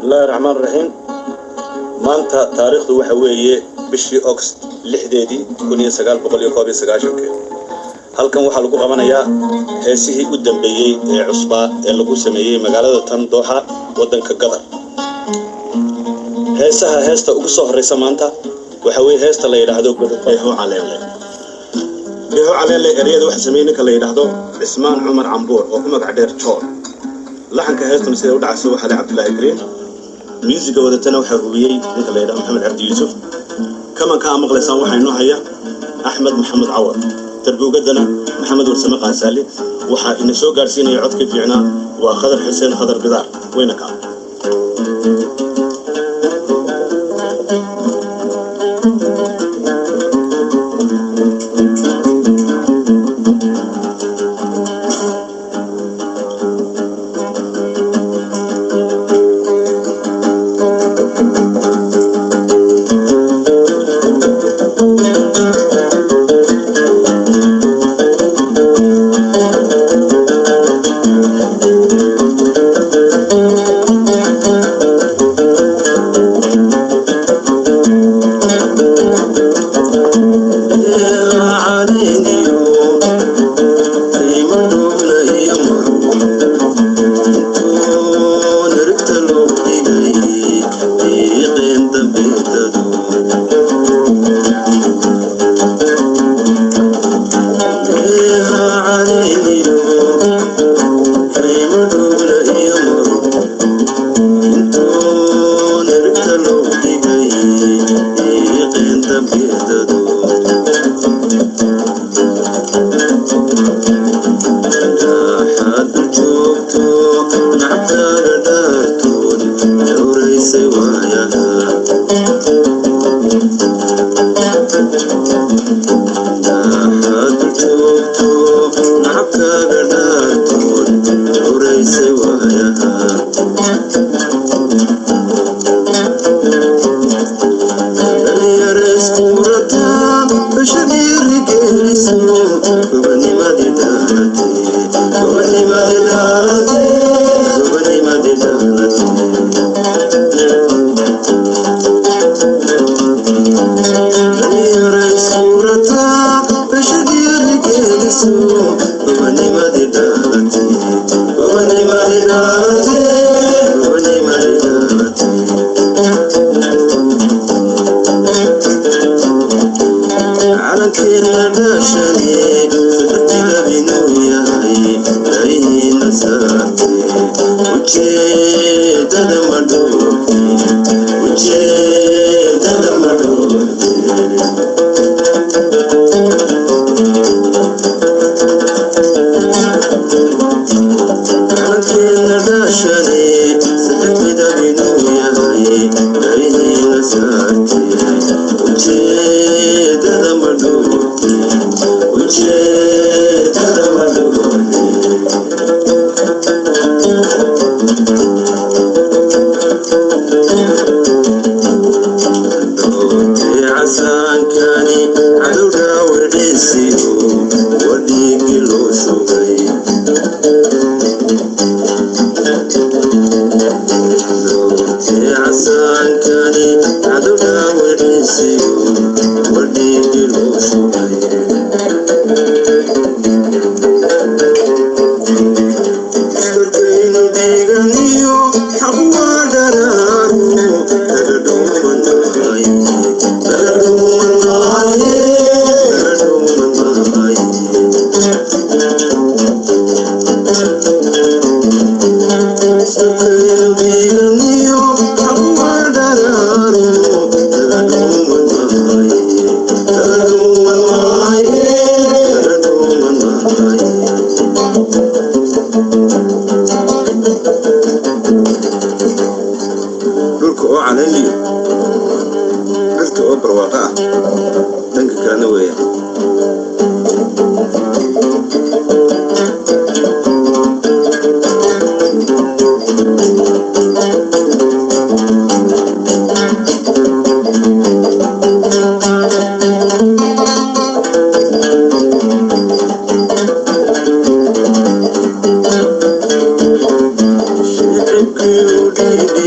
الله الرحمن الرحيم. maanta taariikhdu waxa weeye bishii August 6deedii 1999 halkan waxa lagu qabanayaa heesihii u dambeeyay ee cusba ee lagu sameeyay magaalada tan Doha wadanka Qatar. heesta ugu soo horeysa maanta waxa weeye heesta la yiraahdo Beho Caleele ereyada waxa sameeyay ninka la yiraahdo Ismaan Umar Cambuur oo ku magac dheer Jool. laxanka heestuna sida u dhacayso waxa la Cabdullaahi Kariim. music wadatana waxa hubiyay ninka la yiraahdo Maxamed Cabdi Yuusuf. kama ka maqlaysan waxa inoo haya Axmed Maxamed Cawad. tarbuugadana Maxamed Warsame Qaasali waxa ina soo gaarsiinaya codka fiicna waa Khadar Xuseen Khadar Bidaar weynaka.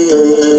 you.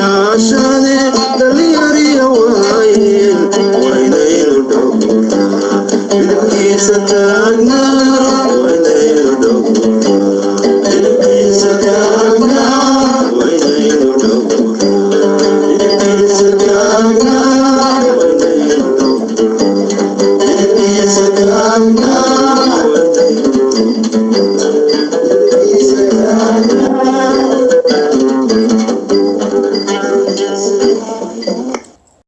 kaashane dhalinyariya waayeen waynaynu dhowrnaa midabkiisa taagnaa